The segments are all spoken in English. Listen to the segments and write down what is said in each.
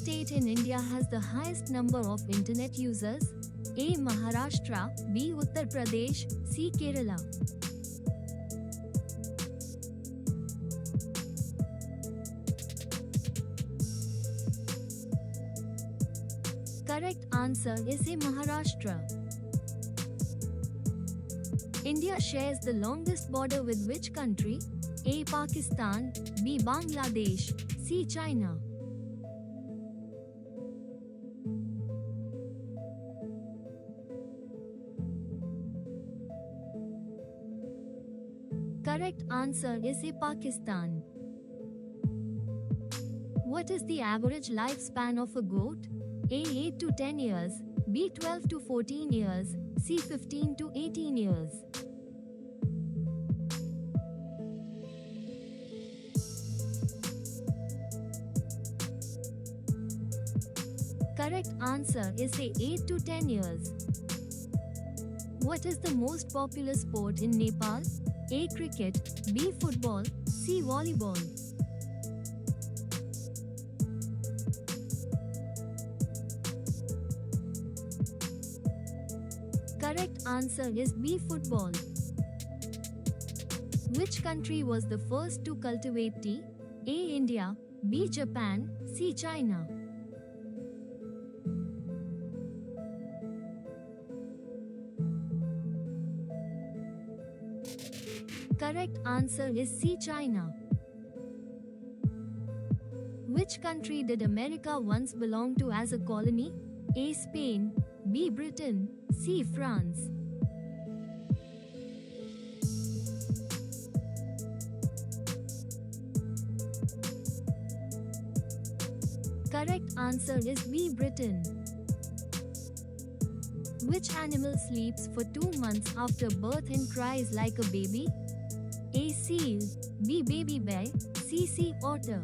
state in India has the highest number of internet users? A. Maharashtra, B. Uttar Pradesh, C. Kerala. Correct answer is A. Maharashtra. India shares the longest border with which country? A. Pakistan, B. Bangladesh, C. China. Correct answer is A. Pakistan. What is the average lifespan of a goat? A. 8 to 10 years, B. 12 to 14 years, C. 15 to 18 years. Correct answer is A. 8 to 10 years. What is the most popular sport in Nepal? A. Cricket, B. Football, C. Volleyball. Correct answer is B. Football. Which country was the first to cultivate tea? A. India, B. Japan, C. China. Correct answer is C. China. Which country did America once belong to as a colony? A. Spain, B. Britain, C. France. Correct answer is B. Britain. Which animal sleeps for 2 months after birth and cries like a baby? A. Seal, B. Baby bear, C. Sea otter.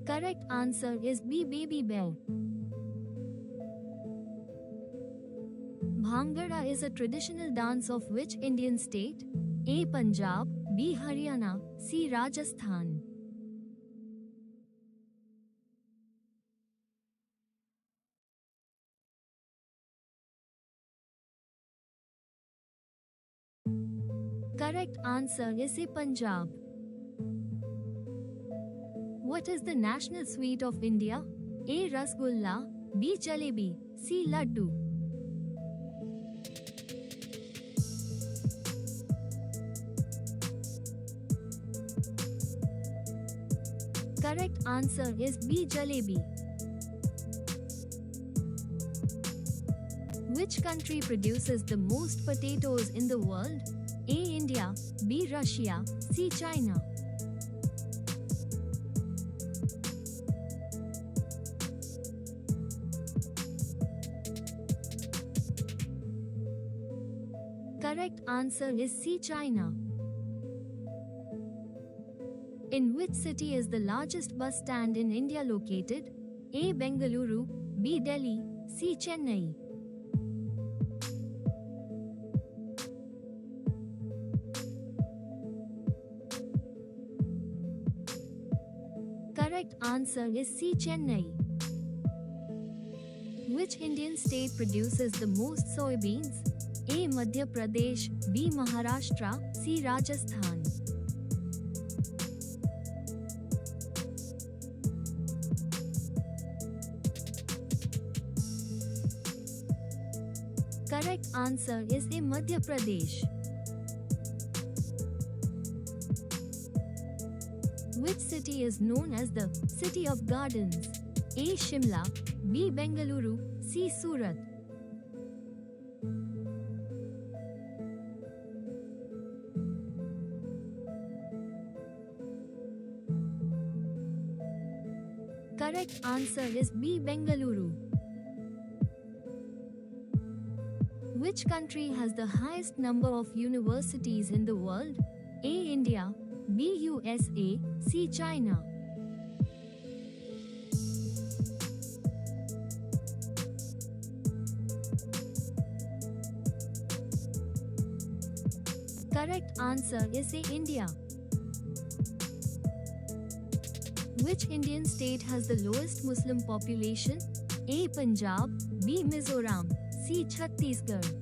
Correct answer is B. Baby bear. Bhangra is a traditional dance of which Indian state? A. Punjab, B. Haryana, C. Rajasthan. Correct answer is A. Punjab. What is the national sweet of India? A. Rasgulla, B. Jalebi, C. Laddu. Correct answer is B. Jalebi. Which country produces the most potatoes in the world? A. India, B. Russia, C. China. Correct answer is C. China. In which city is the largest bus stand in India located? A. Bengaluru, B. Delhi, C. Chennai. Correct answer is C. Chennai. Which Indian state produces the most soybeans? A. Madhya Pradesh, B. Maharashtra, C. Rajasthan. Correct answer is A. Madhya Pradesh. Which city is known as the City of Gardens? A. Shimla, B. Bengaluru, C. Surat. Correct answer is B. Bengaluru. Which country has the highest number of universities in the world? A. India, B. USA, C. China. Correct answer is A. India. Which Indian state has the lowest Muslim population? A. Punjab, B. Mizoram, C. Chhattisgarh.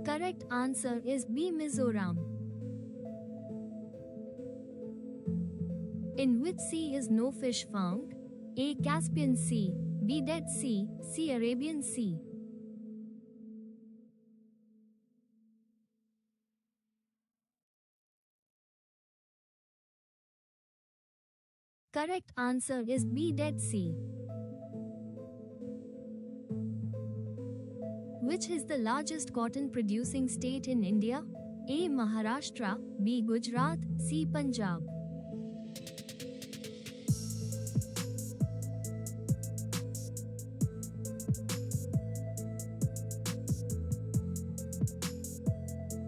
Correct answer is B. Mizoram. In which sea is no fish found? A. Caspian Sea, B. Dead Sea, C. Arabian Sea. Correct answer is B. Dead Sea. Which is the largest cotton producing state in India? A. Maharashtra, B. Gujarat, C. Punjab.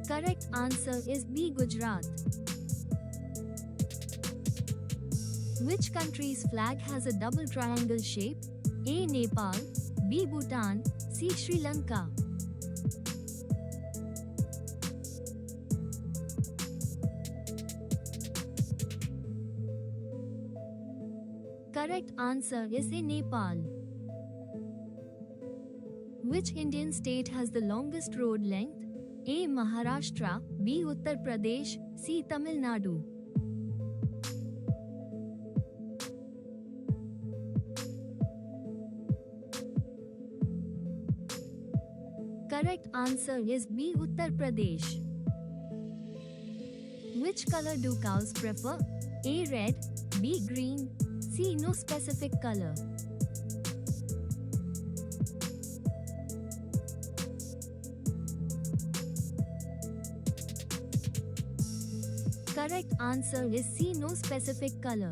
Correct answer is B. Gujarat. Which country's flag has a double triangle shape? A. Nepal, B. Bhutan, C. Sri Lanka. Correct answer is A. Nepal. Which Indian state has the longest road length? A. Maharashtra, B. Uttar Pradesh, C. Tamil Nadu. Correct answer is B. Uttar Pradesh. Which color do cows prefer? A. Red, B. Green, C. No specific color. Correct answer is C. No specific color.